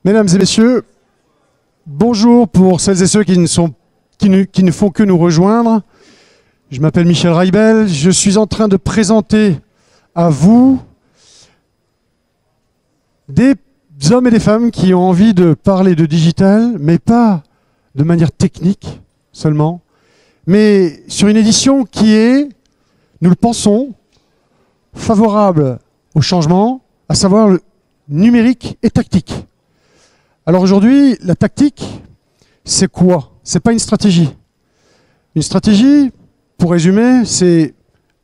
Mesdames et messieurs, bonjour pour celles et ceux qui ne font que nous rejoindre. Je m'appelle Michel Reibel, je suis en train de présenter à vous des hommes et des femmes qui ont envie de parler de digital, mais pas de manière technique seulement, mais sur une édition qui est, nous le pensons, favorable au changement, à savoir le numérique et tactique. Alors aujourd'hui, la tactique, c'est quoi? C'est pas une stratégie. Une stratégie, pour résumer, c'est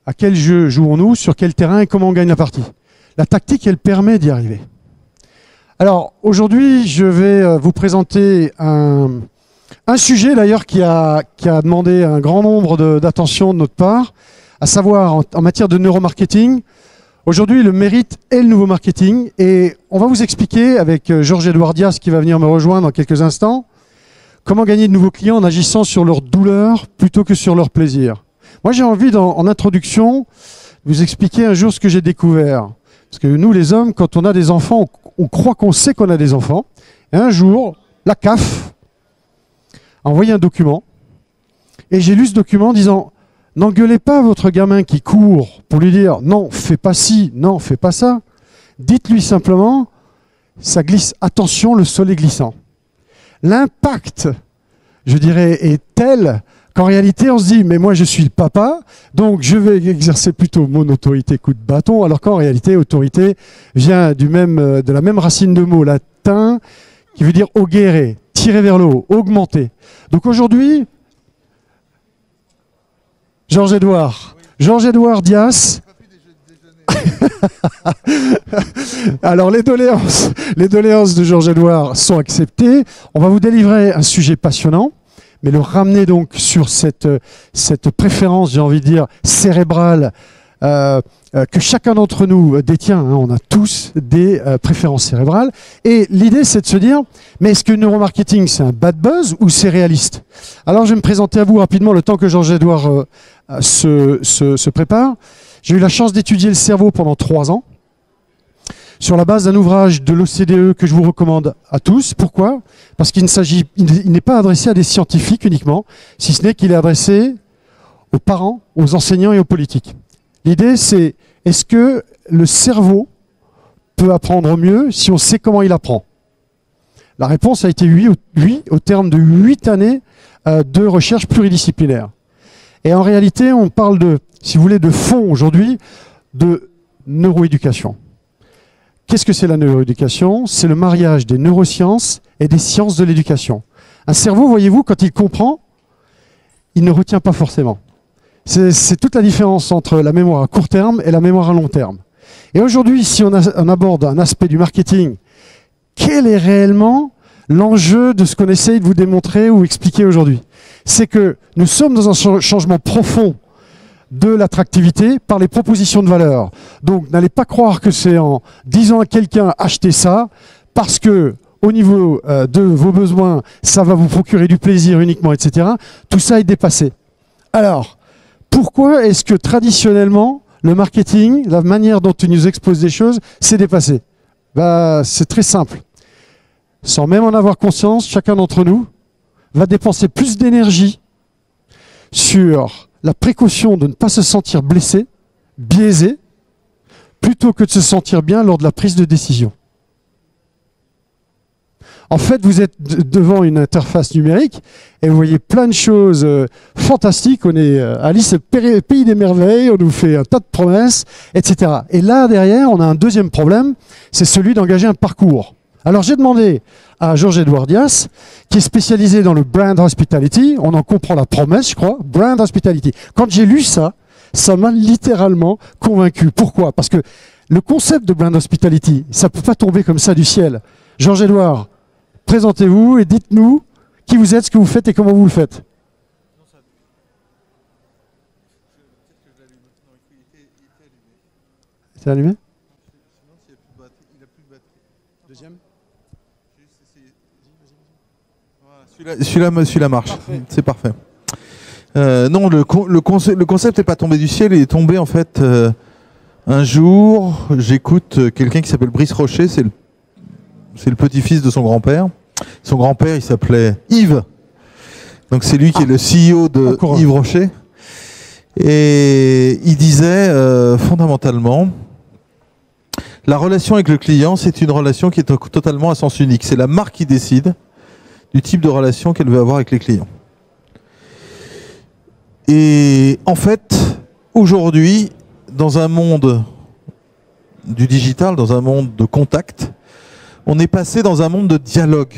à quel jeu jouons-nous, sur quel terrain et comment on gagne la partie. La tactique, elle permet d'y arriver. Alors aujourd'hui, je vais vous présenter un sujet d'ailleurs qui a demandé un grand nombre d'attention de notre part, à savoir en matière de neuromarketing. Aujourd'hui, le mérite est le nouveau marketing et on va vous expliquer avec Georges-Édouard Dias qui va venir me rejoindre dans quelques instants comment gagner de nouveaux clients en agissant sur leur douleur plutôt que sur leur plaisir. Moi, j'ai envie en introduction de vous expliquer un jour ce que j'ai découvert. Parce que nous, les hommes, quand on a des enfants, on croit qu'on sait qu'on a des enfants. Et un jour, la CAF a envoyé un document et j'ai lu ce document en disant « N'engueulez pas votre gamin qui court pour lui dire « Non, fais pas ci, non, fais pas ça ». Dites-lui simplement « Ça glisse, attention, le sol est glissant ». L'impact, je dirais, est tel qu'en réalité, on se dit « Mais moi, je suis le papa, donc je vais exercer plutôt mon autorité coup de bâton », alors qu'en réalité, autorité vient de la même racine de mots latin qui veut dire « augere », tirer vers le haut, augmenter. Donc aujourd'hui, Georges-Édouard Dias. Alors les doléances de Georges-Édouard sont acceptées. On va vous délivrer un sujet passionnant, mais le ramener donc sur cette préférence, j'ai envie de dire, cérébrale que chacun d'entre nous détient. Hein, on a tous des préférences cérébrales. Et l'idée, c'est de se dire, mais est-ce que le neuromarketing, c'est un bad buzz ou c'est réaliste? Alors, je vais me présenter à vous rapidement le temps que Georges-Édouard se prépare. J'ai eu la chance d'étudier le cerveau pendant 3 ans sur la base d'un ouvrage de l'OCDE que je vous recommande à tous. Pourquoi? Parce qu'il n'est pas adressé à des scientifiques uniquement, si ce n'est qu'il est adressé aux parents, aux enseignants et aux politiques. L'idée, c'est est-ce que le cerveau peut apprendre mieux si on sait comment il apprend? La réponse a été oui au terme de 8 années de recherche pluridisciplinaire. Et en réalité, on parle de, si vous voulez, de fond aujourd'hui, de neuroéducation. Qu'est-ce que c'est la neuroéducation? C'est le mariage des neurosciences et des sciences de l'éducation. Un cerveau, voyez-vous, quand il comprend, il ne retient pas forcément. C'est toute la différence entre la mémoire à court terme et la mémoire à long terme. Et aujourd'hui, si on aborde un aspect du marketing, quel est réellement l'enjeu de ce qu'on essaye de vous démontrer ou expliquer aujourd'hui? C'est que nous sommes dans un changement profond de l'attractivité par les propositions de valeur. Donc n'allez pas croire que c'est en disant à quelqu'un achetez ça parce que au niveau de vos besoins, ça va vous procurer du plaisir uniquement, etc. Tout ça est dépassé. Alors, pourquoi est-ce que traditionnellement, le marketing, la manière dont il nous expose des choses, s'est dépassé? C'est très simple. Sans même en avoir conscience, chacun d'entre nous va dépenser plus d'énergie sur la précaution de ne pas se sentir blessé, biaisé, plutôt que de se sentir bien lors de la prise de décision. En fait, vous êtes devant une interface numérique et vous voyez plein de choses fantastiques. On est Alice au pays des merveilles, on nous fait un tas de promesses, etc. Et là, derrière, on a un deuxième problème, c'est celui d'engager un parcours. Alors, j'ai demandé à Georges-Édouard Dias, qui est spécialisé dans le brand hospitality, on en comprend la promesse, je crois, brand hospitality. Quand j'ai lu ça, ça m'a littéralement convaincu. Pourquoi? Parce que le concept de brand hospitality, ça ne peut pas tomber comme ça du ciel. Georges-Édouard, présentez-vous et dites-nous qui vous êtes, ce que vous faites et comment vous le faites. C'est allumé? Deuxième? Celui-là marche. C'est parfait. Non, le concept n'est pas tombé du ciel, il est tombé en fait un jour. J'écoute quelqu'un qui s'appelle Brice Rocher, c'est C'est le petit-fils de son grand-père. Son grand-père, il s'appelait Yves. Donc c'est lui qui est le CEO de Yves Rocher. Et il disait fondamentalement, la relation avec le client, c'est une relation qui est totalement à sens unique. C'est la marque qui décide du type de relation qu'elle veut avoir avec les clients. Et en fait, aujourd'hui, dans un monde du digital, dans un monde de contact, on est passé dans un monde de dialogue.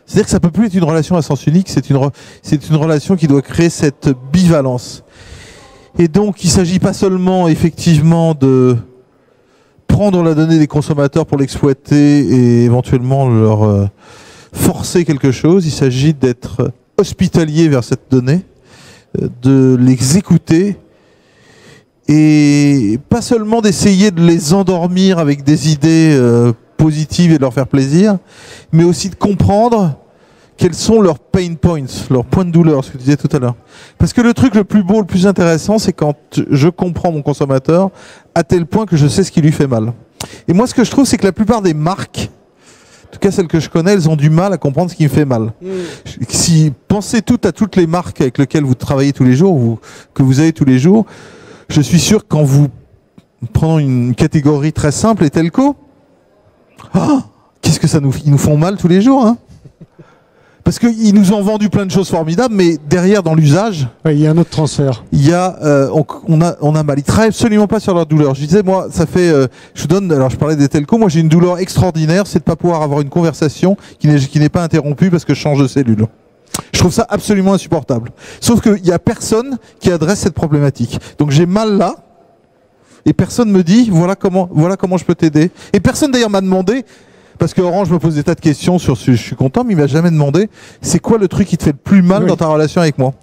C'est-à-dire que ça peut plus être une relation à sens unique, c'est une relation qui doit créer cette bivalence. Et donc, il ne s'agit pas seulement, effectivement, de prendre la donnée des consommateurs pour l'exploiter et éventuellement leur forcer quelque chose. Il s'agit d'être hospitalier vers cette donnée, de les écouter et pas seulement d'essayer de les endormir avec des idées positives et de leur faire plaisir, mais aussi de comprendre quels sont leurs pain points, leurs points de douleur, ce que tu disais tout à l'heure. Parce que le truc le plus beau, le plus intéressant, c'est quand je comprends mon consommateur à tel point que je sais ce qui lui fait mal. Et moi, ce que je trouve, c'est que la plupart des marques, en tout cas celles que je connais, elles ont du mal à comprendre ce qui me fait mal. Si pensez à toutes les marques avec lesquelles vous travaillez tous les jours, que vous avez tous les jours, je suis sûr que quand vous prenons une catégorie très simple, les telcos, qu'est-ce que ils nous font mal tous les jours, hein. Parce qu'ils nous ont vendu plein de choses formidables, mais derrière, dans l'usage, il y a un autre transfert. Il y a, on a mal. Ils travaillent absolument pas sur leur douleur. Je disais, moi, ça fait, alors je parlais des telcos, moi j'ai une douleur extraordinaire, c'est de pas pouvoir avoir une conversation qui n'est pas interrompue parce que je change de cellule. Je trouve ça absolument insupportable. Sauf qu'il y a personne qui adresse cette problématique. Donc j'ai mal là, et personne me dit, voilà comment je peux t'aider. Et personne d'ailleurs m'a demandé, parce que Orange me pose des tas de questions sur ce, je suis content, mais il m'a jamais demandé, c'est quoi le truc qui te fait le plus mal dans ta relation avec moi?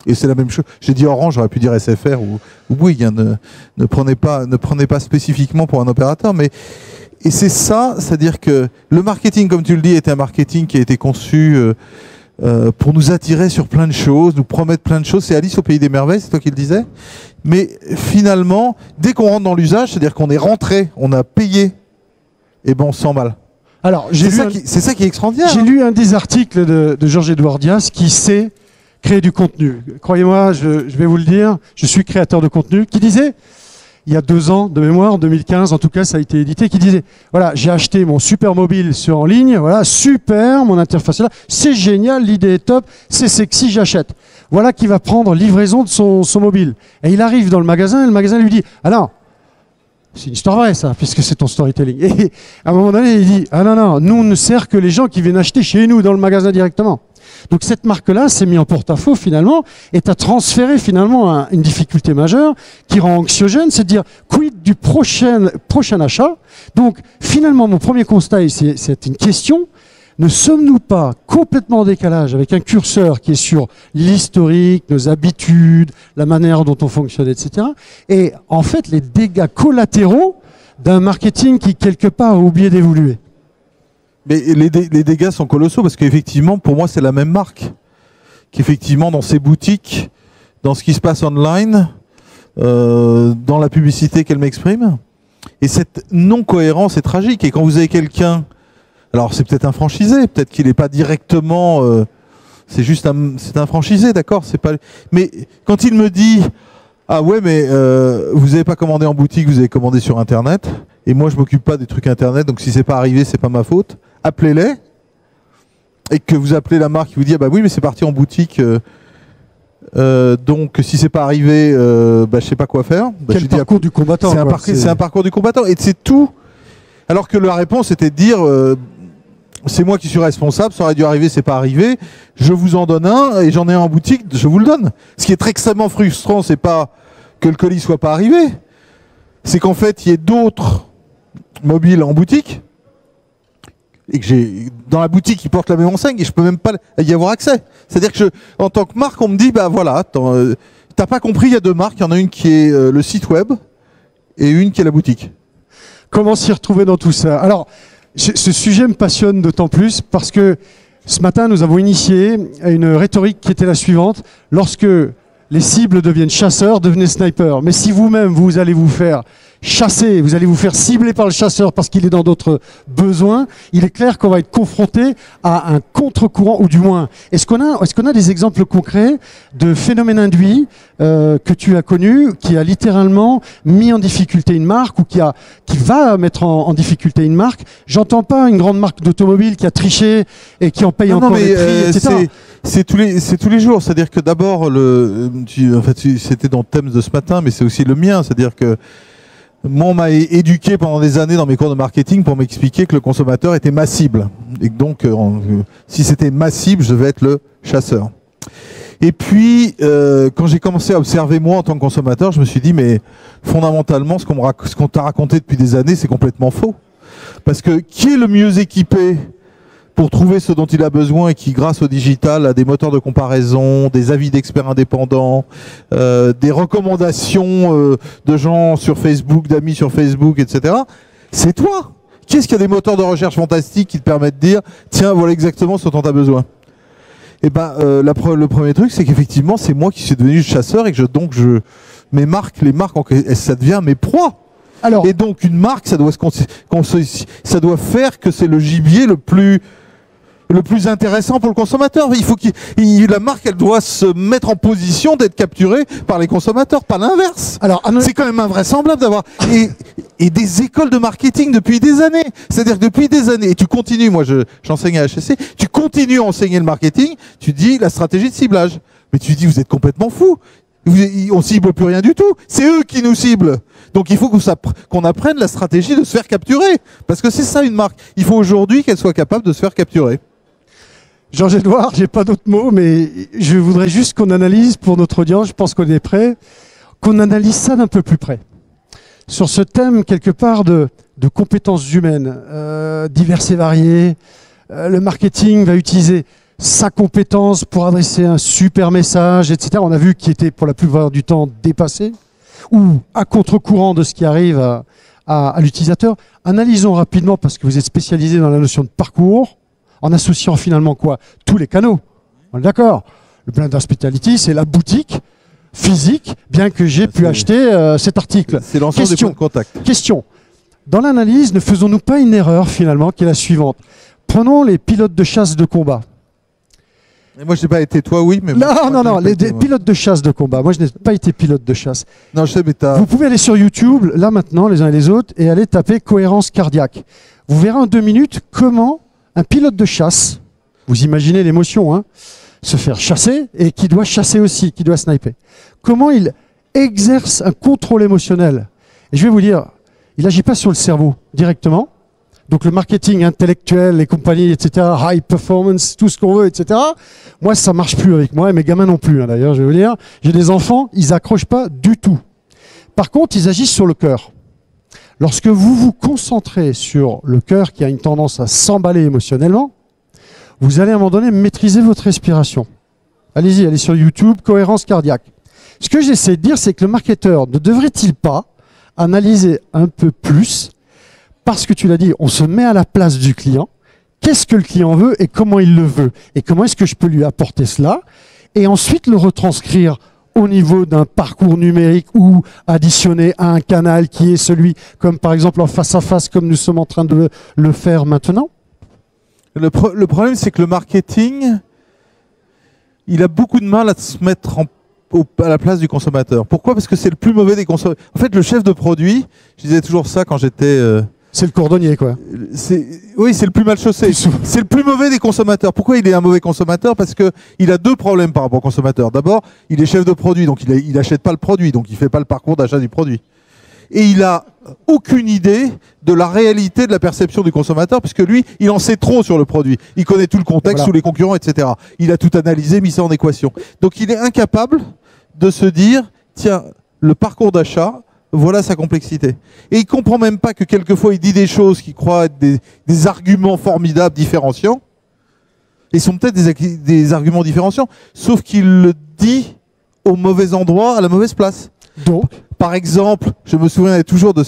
Et c'est la même chose. J'ai dit Orange, j'aurais pu dire SFR ou Bouygues, hein, ne prenez pas spécifiquement pour un opérateur, mais et c'est ça, c'est-à-dire que le marketing, comme tu le dis, est un marketing qui a été conçu pour nous attirer sur plein de choses, nous promettre plein de choses. C'est Alice au Pays des Merveilles, c'est toi qui le disais. Mais finalement, dès qu'on rentre dans l'usage, c'est-à-dire qu'on est rentré, on a payé, et ben on se sent mal. Alors, c'est ça qui est extraordinaire. J'ai lu un des articles de Georges-Édouard Dias qui sait créer du contenu. Croyez-moi, je vais vous le dire, je suis créateur de contenu, qui disait, il y a 2 ans de mémoire, en 2015, en tout cas ça a été édité, qui disait, voilà, j'ai acheté mon super mobile en ligne, voilà, super, mon interface est là, c'est génial, l'idée est top, c'est sexy, j'achète. Voilà qui va prendre livraison de son mobile. Et il arrive dans le magasin, et le magasin lui dit, ah non, c'est une histoire vraie, ça, puisque c'est ton storytelling. Et à un moment donné, il dit, ah non, nous, on ne sert que les gens qui viennent acheter chez nous, dans le magasin directement. Donc cette marque-là s'est mise en porte-à-faux, finalement, et a transféré, finalement, une difficulté majeure qui rend anxiogène, c'est de dire, quid du prochain achat? Donc, finalement, mon premier constat, c'est une question. Ne sommes-nous pas complètement en décalage avec un curseur qui est sur l'historique, nos habitudes, la manière dont on fonctionne, etc. Et en fait, les dégâts collatéraux d'un marketing qui, quelque part, a oublié d'évoluer. Mais les dégâts sont colossaux parce qu'effectivement, pour moi, c'est la même marque. Qu'effectivement, dans ses boutiques, dans ce qui se passe online, dans la publicité qu'elle m'exprime. Et cette non-cohérence est tragique. Et quand vous avez quelqu'un... Alors c'est peut-être un franchisé, peut-être qu'il n'est pas directement, c'est un franchisé, d'accord, c'est pas. Mais quand il me dit, ah ouais, mais vous n'avez pas commandé en boutique, vous avez commandé sur Internet, et moi je m'occupe pas des trucs Internet, donc si c'est pas arrivé, c'est pas ma faute. Appelez-les, et que vous appelez la marque qui vous dit, ah bah oui, mais c'est parti en boutique. Donc si c'est pas arrivé, je sais pas quoi faire. Quel parcours du combattant. C'est un parcours du combattant, et c'est tout. Alors que la réponse était de dire. C'est moi qui suis responsable, ça aurait dû arriver, c'est pas arrivé. Je vous en donne un et j'en ai un en boutique, je vous le donne. Ce qui est extrêmement frustrant, c'est pas que le colis soit pas arrivé, c'est qu'en fait il y ait d'autres mobiles en boutique et que j'ai dans la boutique qui porte la même enseigne et je peux même pas y avoir accès. C'est-à-dire que en tant que marque, on me dit bah voilà, t'as pas compris, il y a 2 marques, il y en a une qui est le site web et une qui est la boutique. Comment s'y retrouver dans tout ça? Alors, ce sujet me passionne d'autant plus parce que ce matin, nous avons initié une rhétorique qui était la suivante. Lorsque les cibles deviennent chasseurs, devenez snipers. Mais si vous-même, vous allez vous faire chasser, vous allez vous faire cibler par le chasseur parce qu'il est dans d'autres besoins, il est clair qu'on va être confronté à un contre-courant, ou du moins, est-ce qu'on a des exemples concrets de phénomènes induits que tu as connus, qui a littéralement mis en difficulté une marque ou qui va mettre en difficulté une marque? J'entends pas une grande marque d'automobile qui a triché et qui en paye encore les prix, etc. C'est tous les jours. C'est-à-dire que d'abord, c'était dans le thème de ce matin, mais c'est aussi le mien. C'est-à-dire que moi, on m'a éduqué pendant des années dans mes cours de marketing pour m'expliquer que le consommateur était ma cible. Et que donc, si c'était ma cible, je devais être le chasseur. Et puis, quand j'ai commencé à observer moi en tant que consommateur, je me suis dit, mais fondamentalement, ce qu'on t'a raconté depuis des années, c'est complètement faux. Parce que qui est le mieux équipé pour trouver ce dont il a besoin et qui, grâce au digital, a des moteurs de comparaison, des avis d'experts indépendants, des recommandations de gens sur Facebook, d'amis sur Facebook, etc. C'est toi. Qui est-ce qui a des moteurs de recherche fantastiques qui te permettent de dire « Tiens, voilà exactement ce dont tu as besoin ». Eh ben, le premier truc, c'est qu'effectivement, c'est moi qui suis devenu chasseur et que les marques, ça devient mes proies. Alors, et donc, une marque, ça doit faire que c'est le gibier le plus intéressant pour le consommateur. La marque, elle doit se mettre en position d'être capturée par les consommateurs, pas l'inverse. Alors, c'est quand même invraisemblable d'avoir et des écoles de marketing depuis des années. C'est-à-dire que depuis des années, et tu continues, moi j'enseigne à HEC, tu continues à enseigner le marketing, tu dis la stratégie de ciblage. Mais tu dis, vous êtes complètement fous. On cible plus rien du tout. C'est eux qui nous ciblent. Donc il faut qu'on apprenne la stratégie de se faire capturer. Parce que c'est ça une marque. Il faut aujourd'hui qu'elle soit capable de se faire capturer. Georges-Édouard, j'ai pas d'autres mots, mais je voudrais juste qu'on analyse pour notre audience, je pense qu'on est prêt, qu'on analyse ça d'un peu plus près. Sur ce thème, quelque part, de compétences humaines, diverses et variées, le marketing va utiliser sa compétence pour adresser un super message, etc. On a vu qu'il était pour la plupart du temps dépassé, ou à contre-courant de ce qui arrive à l'utilisateur. Analysons rapidement, parce que vous êtes spécialisé dans la notion de parcours, en associant finalement quoi? Tous les canaux. On est d'accord. Le Blender Hospitality, c'est la boutique physique, bien que j'ai pu acheter cet article. C'est l'ensemble des points de contact. Question. Dans l'analyse, ne faisons-nous pas une erreur finalement, qui est la suivante? Prenons les pilotes de chasse de combat. Et moi, je n'ai pas été, toi, oui, mais... Non, les pilotes de chasse de combat. Moi, je n'ai pas été pilote de chasse. Non, je sais, mais vous pouvez aller sur YouTube, là maintenant, les uns et les autres, et aller taper cohérence cardiaque. Vous verrez en 2 minutes comment un pilote de chasse, vous imaginez l'émotion, hein, se faire chasser, et qui doit chasser aussi, qui doit sniper. Comment il exerce un contrôle émotionnel. Et je vais vous dire, il n'agit pas sur le cerveau directement. Donc le marketing intellectuel, les compagnies, etc., high performance, tout ce qu'on veut, etc. Moi, ça marche plus avec moi, et mes gamins non plus, hein, d'ailleurs, je vais vous dire. J'ai des enfants, ils accrochent pas du tout. Par contre, ils agissent sur le cœur. Lorsque vous vous concentrez sur le cœur qui a une tendance à s'emballer émotionnellement, vous allez à un moment donné maîtriser votre respiration. Allez-y, allez sur YouTube, cohérence cardiaque. Ce que j'essaie de dire, c'est que le marketeur ne devrait-il pas analyser un peu plus, parce que tu l'as dit, on se met à la place du client, qu'est-ce que le client veut et comment il le veut, et comment est-ce que je peux lui apporter cela, et ensuite le retranscrire au niveau d'un parcours numérique ou additionné à un canal qui est celui, comme par exemple en face à face, comme nous sommes en train de le faire maintenant. Le problème, c'est que le marketing, il a beaucoup de mal à se mettre à la place du consommateur. Pourquoi? Parce que c'est le plus mauvais des consommateurs. En fait, le chef de produit, je disais toujours ça quand j'étais... C'est le cordonnier, quoi. Oui, c'est le plus mal chaussé. C'est le plus mauvais des consommateurs. Pourquoi il est un mauvais consommateur? Parce que il a 2 problèmes par rapport au consommateur. D'abord, il est chef de produit, donc il n'achète pas le produit, donc il fait pas le parcours d'achat du produit. Et il a aucune idée de la réalité de la perception du consommateur, puisque lui, il en sait trop sur le produit. Il connaît tout le contexte, voilà, tous les concurrents, etc. Il a tout analysé, mis ça en équation. Donc il est incapable de se dire, tiens, le parcours d'achat, voilà sa complexité. Et il comprend même pas que quelquefois il dit des choses qui croient être des arguments formidables, différenciants, et sont peut-être des arguments différenciants, sauf qu'il le dit au mauvais endroit, à la mauvaise place. Donc, par exemple, je me souviens toujours de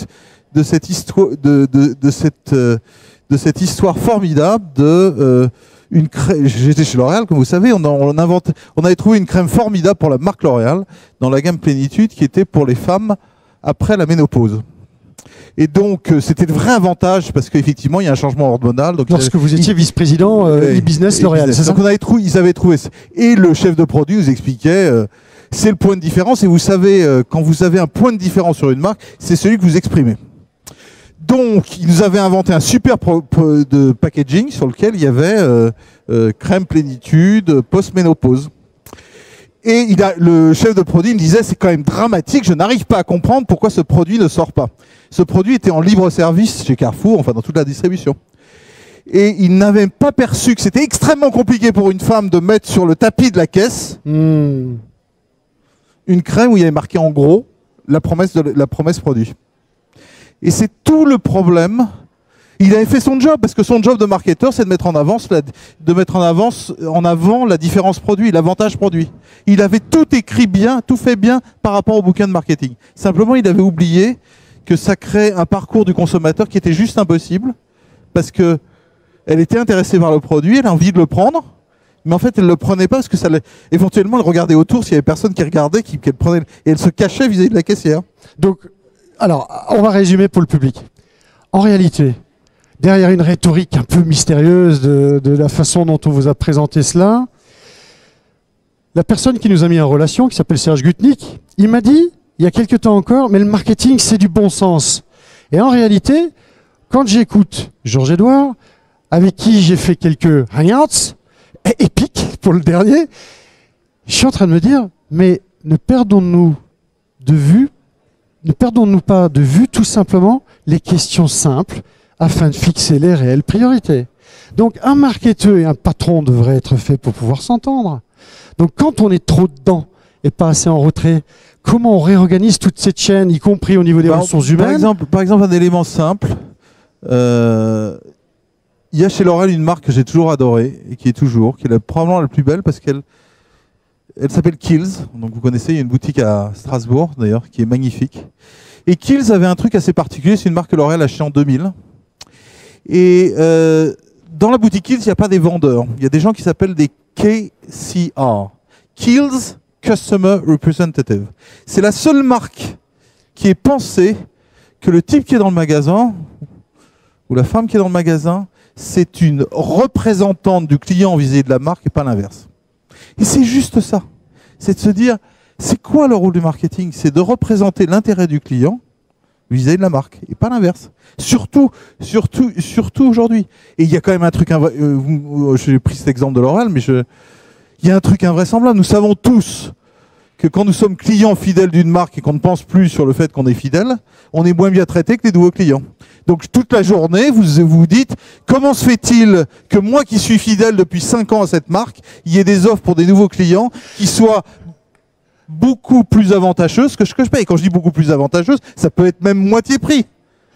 cette histoire, de cette histoire formidable de j'étais chez L'Oréal, comme vous savez, on avait trouvé une crème formidable pour la marque L'Oréal dans la gamme Plénitude qui était pour les femmes après la ménopause. Et donc, c'était le vrai avantage parce qu'effectivement, il y a un changement hormonal. Donc, lorsque vous étiez vice-président e-business L'Oréal, c'est ça? Donc, ils avaient trouvé ça. Et le chef de produit nous expliquait, c'est le point de différence. Et vous savez, quand vous avez un point de différence sur une marque, c'est celui que vous exprimez. Donc, ils nous avaient inventé un super de packaging sur lequel il y avait crème plénitude, post-ménopause. Et le chef de produit me disait, c'est quand même dramatique, je n'arrive pas à comprendre pourquoi ce produit ne sort pas. Ce produit était en libre service chez Carrefour, enfin dans toute la distribution. Et il n'avait pas perçu que c'était extrêmement compliqué pour une femme de mettre sur le tapis de la caisse une crème où il y avait marqué en gros la promesse produit. Et c'est tout le problème. Il avait fait son job, parce que son job de marketeur, c'est de mettre en avant la différence produit, l'avantage produit. Il avait tout écrit bien, tout fait bien par rapport au bouquin de marketing. Simplement, il avait oublié que ça crée un parcours du consommateur qui était juste impossible, parce que elle était intéressée par le produit, elle a envie de le prendre, mais en fait, elle ne le prenait pas, parce que éventuellement, elle regardait autour s'il y avait personne qui regardait, qu'elle prenait, et elle se cachait vis-à-vis de la caissière. Donc, alors, on va résumer pour le public. En réalité, derrière une rhétorique un peu mystérieuse de la façon dont on vous a présenté cela, la personne qui nous a mis en relation, qui s'appelle Serge Gutnick, il m'a dit, il y a quelque temps encore, mais le marketing, c'est du bon sens. Et en réalité, quand j'écoute Georges-Édouard, avec qui j'ai fait quelques hangouts, épiques pour le dernier, je suis en train de me dire, mais ne perdons-nous pas de vue tout simplement les questions simples afin de fixer les réelles priorités. Donc un marketeur et un patron devraient être faits pour pouvoir s'entendre. Donc quand on est trop dedans et pas assez en retrait, comment on réorganise toute cette chaîne, y compris au niveau des ressources humaines? Par exemple, un élément simple, il y a chez L'Oréal une marque que j'ai toujours adorée, et qui est probablement la plus belle, parce qu'elle s'appelle Kiehl's. Donc vous connaissez, il y a une boutique à Strasbourg d'ailleurs, qui est magnifique. Et Kiehl's avait un truc assez particulier, c'est une marque que L'Oréal a achetée en 2000. Et dans la boutique Kiehl's, il n'y a pas des vendeurs. Il y a des gens qui s'appellent des KCR. Kiehl's Customer Representative. C'est la seule marque qui est pensée que le type qui est dans le magasin, ou la femme qui est dans le magasin, c'est une représentante du client vis-à-vis de la marque et pas l'inverse. Et c'est juste ça. C'est de se dire, c'est quoi le rôle du marketing? C'est de représenter l'intérêt du client vis-à-vis de la marque et pas l'inverse. Surtout aujourd'hui. Et il y a quand même un truc, j'ai pris cet exemple de L'Oréal, mais il y a un truc invraisemblable. Nous savons tous que quand nous sommes clients fidèles d'une marque et qu'on ne pense plus sur le fait qu'on est fidèle, on est moins bien traité que les nouveaux clients. Donc toute la journée, vous vous dites, comment se fait-il que moi qui suis fidèle depuis 5 ans à cette marque, il y ait des offres pour des nouveaux clients qui soient beaucoup plus avantageuses que ce que je paye. Et quand je dis beaucoup plus avantageuses, ça peut être même moitié prix.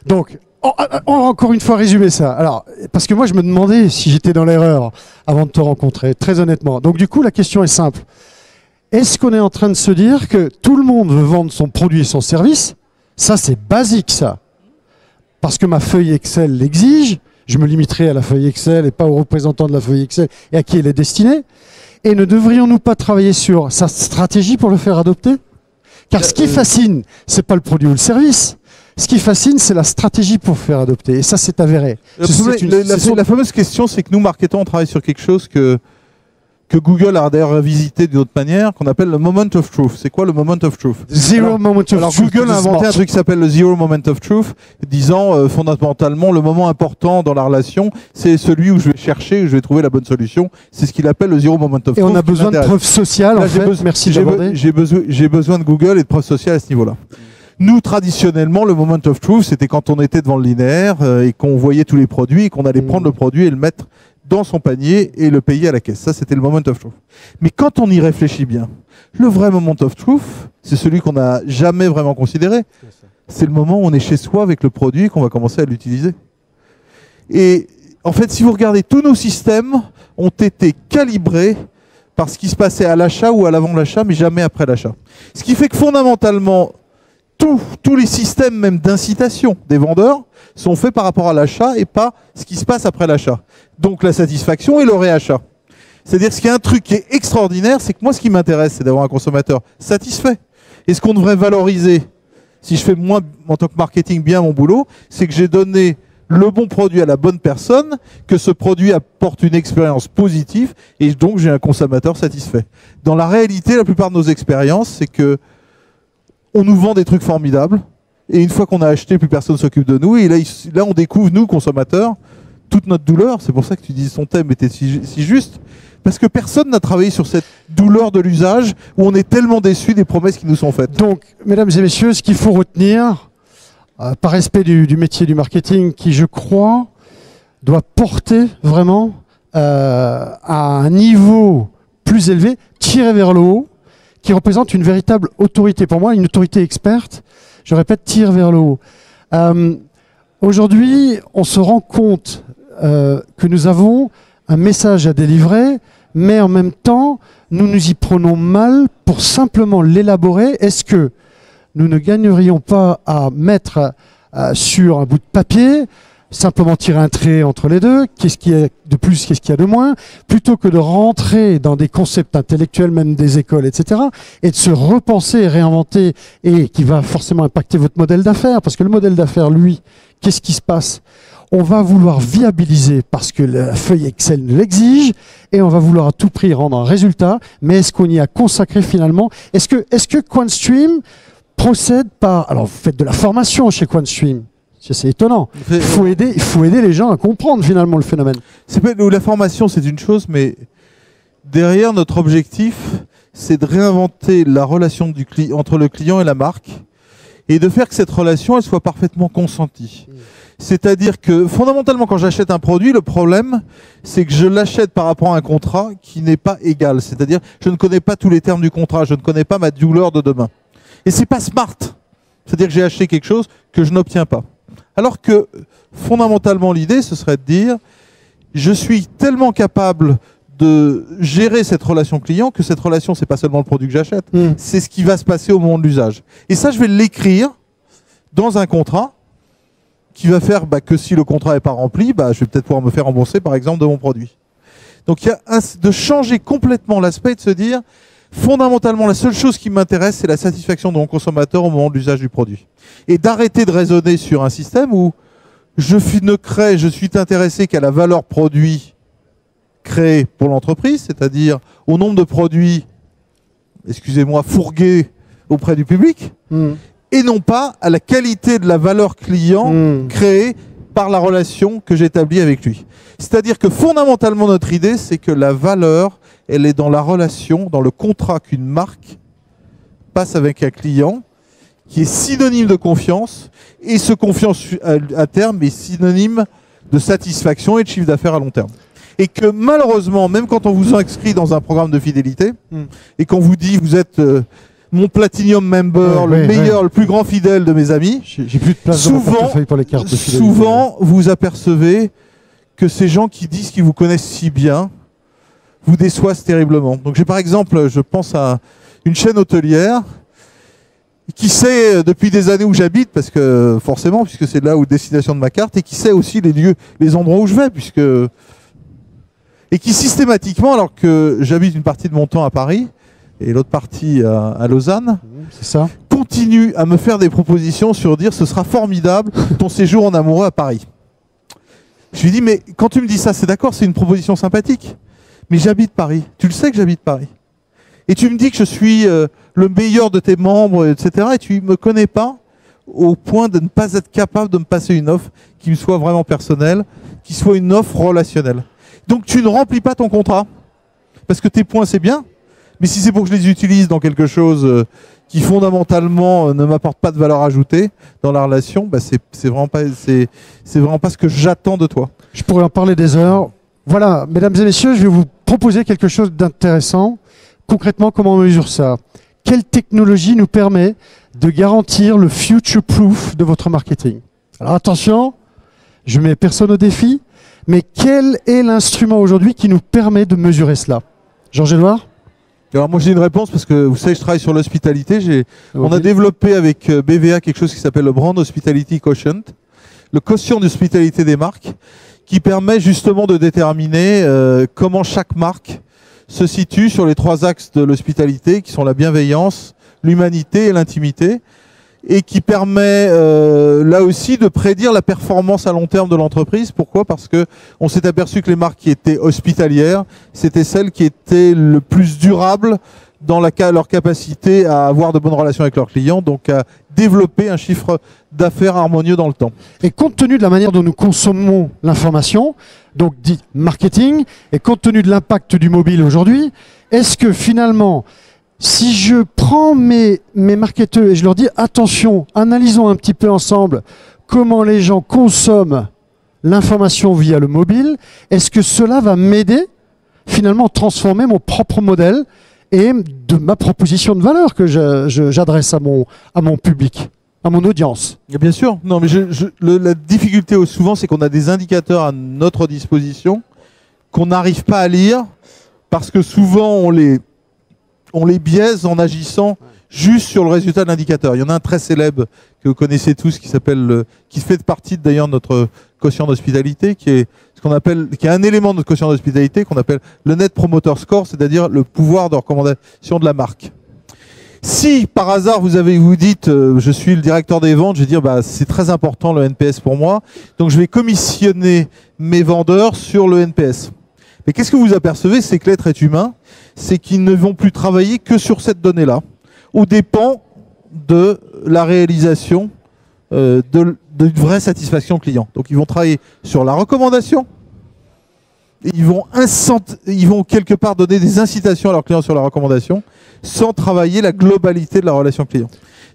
Donc, on va encore une fois résumer ça. Alors, parce que moi, je me demandais si j'étais dans l'erreur avant de te rencontrer, très honnêtement. Donc, du coup, la question est simple. Est-ce qu'on est en train de se dire que tout le monde veut vendre son produit et son service? Ça, c'est basique, ça. Parce que ma feuille Excel l'exige, je me limiterai à la feuille Excel et pas aux représentants de la feuille Excel et à qui elle est destinée. Et ne devrions-nous pas travailler sur sa stratégie pour le faire adopter? Car ce qui fascine, c'est pas le produit ou le service. Ce qui fascine, c'est la stratégie pour faire adopter. Et ça, c'est avéré. La fameuse question, c'est que nous, marketeurs, on travaille sur quelque chose que Google a d'ailleurs revisité d'une autre manière, qu'on appelle le moment of truth. C'est quoi le moment of truth? Moment of truth. Alors Google a inventé un truc qui s'appelle le zero moment of truth, disant fondamentalement le moment important dans la relation, c'est celui où je vais chercher, où je vais trouver la bonne solution. C'est ce qu'il appelle le zero moment of truth. Et on a besoin de preuves sociales, en fait. Merci d'aborder. J'ai besoin de Google et de preuves sociales à ce niveau-là. Nous, traditionnellement, le moment of truth, c'était quand on était devant le linéaire et qu'on voyait tous les produits et qu'on allait prendre le produit et le mettre dans son panier et le payer à la caisse. Ça, c'était le moment of truth. Mais quand on y réfléchit bien, le vrai moment of truth, c'est celui qu'on n'a jamais vraiment considéré. C'est le moment où on est chez soi avec le produit et qu'on va commencer à l'utiliser. Et en fait, si vous regardez, tous nos systèmes ont été calibrés par ce qui se passait à l'achat ou à l'avant de l'achat, mais jamais après l'achat. Ce qui fait que fondamentalement, tous les systèmes même d'incitation des vendeurs sont faits par rapport à l'achat et pas ce qui se passe après l'achat. Donc la satisfaction et le réachat. C'est-à-dire qu'il y a un truc qui est extraordinaire, c'est que moi ce qui m'intéresse, c'est d'avoir un consommateur satisfait. Et ce qu'on devrait valoriser, si je fais moins en tant que marketing bien mon boulot, c'est que j'ai donné le bon produit à la bonne personne, que ce produit apporte une expérience positive et donc j'ai un consommateur satisfait. Dans la réalité, la plupart de nos expériences, c'est que on nous vend des trucs formidables et une fois qu'on a acheté, plus personne s'occupe de nous et là on découvre, nous, consommateurs, toute notre douleur. C'est pour ça que tu dis son thème était si juste. Parce que personne n'a travaillé sur cette douleur de l'usage où on est tellement déçu des promesses qui nous sont faites. Donc, mesdames et messieurs, ce qu'il faut retenir, par respect du métier du marketing, qui, je crois, doit porter vraiment à un niveau plus élevé, tiré vers le haut, qui représente une véritable autorité. Pour moi, une autorité experte, je répète, tire vers le haut. Aujourd'hui, on se rend compte que nous avons un message à délivrer, mais en même temps, nous nous y prenons mal pour simplement l'élaborer. Est-ce que nous ne gagnerions pas à mettre sur un bout de papier, simplement tirer un trait entre les deux, qu'est-ce qu'il y a de plus, qu'est-ce qu'il y a de moins, plutôt que de rentrer dans des concepts intellectuels, même des écoles, etc., et de se repenser et réinventer, et qui va forcément impacter votre modèle d'affaires, parce que le modèle d'affaires, lui, qu'est-ce qui se passe ? On va vouloir viabiliser parce que la feuille Excel l'exige et on va vouloir à tout prix rendre un résultat. Mais est-ce qu'on y a consacré finalement? Est-ce que QuantStream procède par... Alors, vous faites de la formation chez QuantStream. C'est étonnant. Il faut aider les gens à comprendre finalement le phénomène. La formation, c'est une chose, mais derrière, notre objectif, c'est de réinventer la relation entre le client et la marque et de faire que cette relation, elle soit parfaitement consentie. C'est-à-dire que fondamentalement, quand j'achète un produit, le problème, c'est que je l'achète par rapport à un contrat qui n'est pas égal. C'est-à-dire, je ne connais pas tous les termes du contrat, je ne connais pas ma douleur de demain. Et c'est pas smart. C'est-à-dire que j'ai acheté quelque chose que je n'obtiens pas. Alors que fondamentalement, l'idée, ce serait de dire, je suis tellement capable de gérer cette relation client que cette relation, c'est pas seulement le produit que j'achète, c'est ce qui va se passer au moment de l'usage. Et ça, je vais l'écrire dans un contrat qui va faire que si le contrat n'est pas rempli, je vais peut-être pouvoir me faire rembourser, par exemple, de mon produit. Donc, il y a de changer complètement l'aspect, de se dire, fondamentalement, la seule chose qui m'intéresse, c'est la satisfaction de mon consommateur au moment de l'usage du produit. Et d'arrêter de raisonner sur un système où je suis intéressé qu'à la valeur produit créée pour l'entreprise, c'est-à-dire au nombre de produits, excusez-moi, fourgués auprès du public, et non pas à la qualité de la valeur client créée par la relation que j'établis avec lui. C'est-à-dire que fondamentalement, notre idée, c'est que la valeur, elle est dans la relation, dans le contrat qu'une marque passe avec un client, qui est synonyme de confiance, et ce confiance à terme est synonyme de satisfaction et de chiffre d'affaires à long terme. Et que malheureusement, même quand on vous inscrit dans un programme de fidélité, et qu'on vous dit vous êtes mon Platinum Member, le meilleur, le plus grand fidèle de mes amis, j'ai plus de place dans mon portefeuille pour les cartes de fidélité. Souvent, vous apercevez que ces gens qui disent qu'ils vous connaissent si bien vous déçoivent terriblement. Donc j'ai par exemple, je pense à une chaîne hôtelière qui sait depuis des années où j'habite, parce que forcément, puisque c'est là où destination de ma carte, et qui sait aussi les lieux, les endroits où je vais, et qui systématiquement, alors que j'habite une partie de mon temps à Paris et l'autre partie à Lausanne, c'est ça, continue à me faire des propositions sur dire ce sera formidable ton séjour en amoureux à Paris. Je lui dis mais quand tu me dis ça, c'est d'accord, c'est une proposition sympathique, mais j'habite Paris. Tu le sais que j'habite Paris. Et tu me dis que je suis le meilleur de tes membres, etc. Et tu me connais pas au point de ne pas être capable de me passer une offre qui me soit vraiment personnelle, qui soit une offre relationnelle. Donc tu ne remplis pas ton contrat. Parce que tes points, c'est bien. Mais si c'est pour que je les utilise dans quelque chose qui fondamentalement ne m'apporte pas de valeur ajoutée dans la relation, c'est vraiment pas ce que j'attends de toi. Je pourrais en parler des heures. Voilà, mesdames et messieurs, je vais vous proposer quelque chose d'intéressant. Concrètement, comment on mesure ça? Quelle technologie nous permet de garantir le future proof de votre marketing? Alors attention, je mets personne au défi, mais quel est l'instrument aujourd'hui qui nous permet de mesurer cela? Georges-Édouard? Alors moi j'ai une réponse parce que vous savez je travaille sur l'hospitalité. On a développé avec BVA quelque chose qui s'appelle le Brand Hospitality Quotient, le quotient d'hospitalité des marques, qui permet justement de déterminer comment chaque marque se situe sur les trois axes de l'hospitalité qui sont la bienveillance, l'humanité et l'intimité. et qui permet là aussi de prédire la performance à long terme de l'entreprise. Pourquoi? Parce que on s'est aperçu que les marques qui étaient hospitalières, c'était celles qui étaient le plus durables dans leur capacité à avoir de bonnes relations avec leurs clients, donc à développer un chiffre d'affaires harmonieux dans le temps. Et compte tenu de la manière dont nous consommons l'information, donc dit marketing, et compte tenu de l'impact du mobile aujourd'hui, est-ce que finalement, si je prends mes marketeurs et je leur dis attention, analysons un petit peu ensemble comment les gens consomment l'information via le mobile, est-ce que cela va m'aider finalement à transformer mon propre modèle et de ma proposition de valeur que j'adresse à mon public, à mon audience? Et bien sûr, non, mais la difficulté souvent, c'est qu'on a des indicateurs à notre disposition qu'on n'arrive pas à lire parce que souvent on les biaise en agissant juste sur le résultat de l'indicateur. Il y en a un très célèbre que vous connaissez tous qui fait partie d'ailleurs de notre quotient d'hospitalité, qui est un élément de notre quotient d'hospitalité qu'on appelle le Net Promoter Score, c'est-à-dire le pouvoir de recommandation de la marque. Si par hasard vous dites je suis le directeur des ventes, je vais dire c'est très important le NPS pour moi, donc je vais commissionner mes vendeurs sur le NPS. Mais qu'est-ce que vous apercevez? C'est que l'être est humain, c'est qu'ils ne vont plus travailler que sur cette donnée-là, aux dépens de la réalisation d'une vraie satisfaction client. Donc ils vont travailler sur la recommandation, et ils vont quelque part donner des incitations à leurs clients sur la recommandation, sans travailler la globalité de la relation client.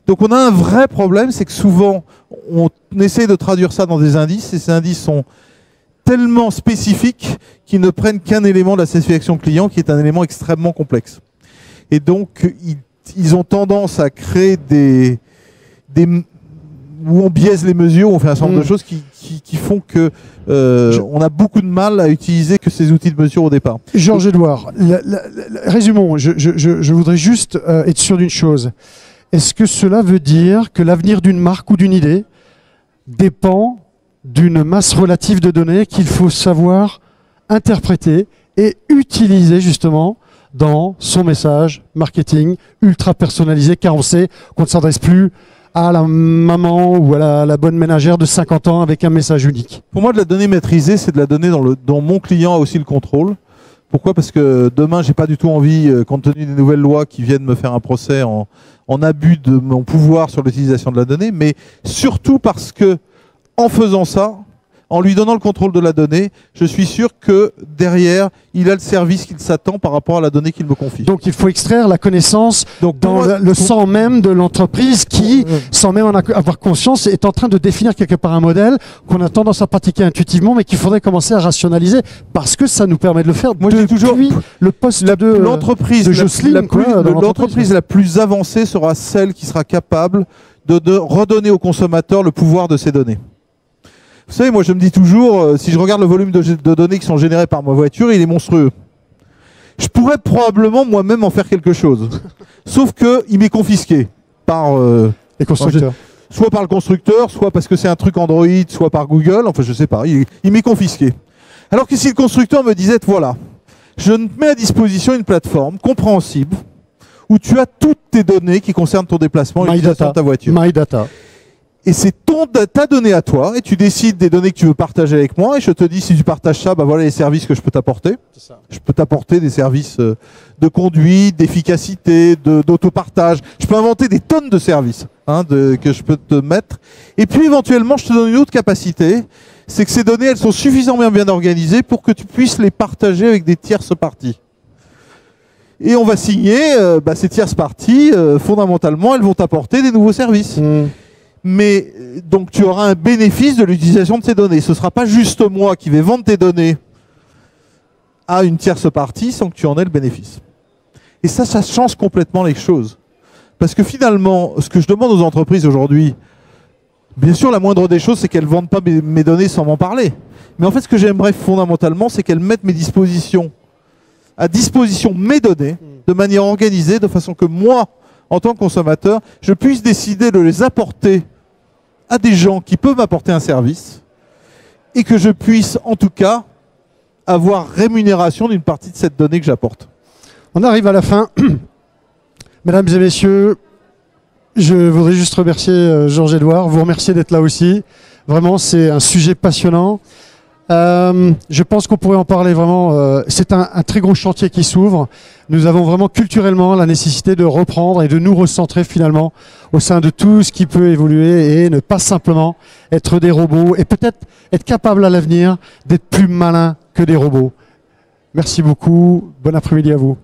Donc on a un vrai problème, c'est que souvent on essaie de traduire ça dans des indices, et ces indices sont tellement spécifiques qu'ils ne prennent qu'un élément de la satisfaction client, qui est un élément extrêmement complexe. Et donc ils ont tendance à créer où on biaise les mesures, on fait un certain nombre de choses qui font que on a beaucoup de mal à utiliser que ces outils de mesure au départ. Georges-Édouard, résumons, je voudrais juste être sûr d'une chose. Est-ce que cela veut dire que l'avenir d'une marque ou d'une idée dépend d'une masse relative de données qu'il faut savoir interpréter et utiliser justement dans son message marketing ultra personnalisé, car on sait qu'on ne s'adresse plus à la maman ou à la bonne ménagère de 50 ans avec un message unique? Pour moi, de la donnée maîtrisée, c'est de la donnée dont mon client a aussi le contrôle. Pourquoi? Parce que demain, j'ai pas du tout envie, compte tenu des nouvelles lois qui viennent me faire un procès en abus de mon pouvoir sur l'utilisation de la donnée, mais surtout parce que en faisant ça, en lui donnant le contrôle de la donnée, je suis sûr que derrière, il a le service qu'il s'attend par rapport à la donnée qu'il me confie. Donc il faut extraire la connaissance dans le sang même de l'entreprise qui, sans même en avoir conscience, est en train de définir quelque part un modèle qu'on a tendance à pratiquer intuitivement, mais qu'il faudrait commencer à rationaliser parce que ça nous permet de le faire. Moi, je dis toujours, le poste de l'entreprise Jocelyne, la plus avancée sera celle qui sera capable de redonner au consommateur le pouvoir de ses données. Vous savez, moi je me dis toujours, si je regarde le volume de données qui sont générées par ma voiture, il est monstrueux. Je pourrais probablement moi-même en faire quelque chose. Sauf qu'il m'est confisqué par les constructeurs. Soit par le constructeur, soit parce que c'est un truc Android, soit par Google, enfin je sais pas, il m'est confisqué. Alors que si le constructeur me disait, voilà, je mets à disposition une plateforme compréhensible où tu as toutes tes données qui concernent ton déplacement et l'utilisation de ta voiture. My data. Et c'est ta donnée à toi, et tu décides des données que tu veux partager avec moi, et je te dis si tu partages ça, voilà les services que je peux t'apporter. Je peux t'apporter des services de conduite, d'efficacité, d'autopartage. Je peux inventer des tonnes de services que je peux te mettre. Et puis éventuellement, je te donne une autre capacité, c'est que ces données, elles sont suffisamment bien organisées pour que tu puisses les partager avec des tierces parties. Et on va signer, ces tierces parties, fondamentalement, elles vont t'apporter des nouveaux services. Mais donc tu auras un bénéfice de l'utilisation de ces données. Ce ne sera pas juste moi qui vais vendre tes données à une tierce partie sans que tu en aies le bénéfice. Et ça change complètement les choses. Parce que finalement, ce que je demande aux entreprises aujourd'hui, bien sûr la moindre des choses, c'est qu'elles ne vendent pas mes données sans m'en parler. Mais en fait, ce que j'aimerais fondamentalement, c'est qu'elles mettent à disposition mes données de manière organisée, de façon que moi, en tant que consommateur, je puisse décider de les apporter à des gens qui peuvent m'apporter un service et que je puisse en tout cas avoir rémunération d'une partie de cette donnée que j'apporte. On arrive à la fin. Mesdames et messieurs, Je voudrais juste remercier Georges-Édouard, vous remercier d'être là aussi. Vraiment, c'est un sujet passionnant. Je pense qu'on pourrait en parler vraiment. C'est un très gros chantier qui s'ouvre. Nous avons vraiment culturellement la nécessité de reprendre et de nous recentrer finalement au sein de tout ce qui peut évoluer et ne pas simplement être des robots et peut-être être capable à l'avenir d'être plus malin que des robots. Merci beaucoup. Bon après-midi à vous.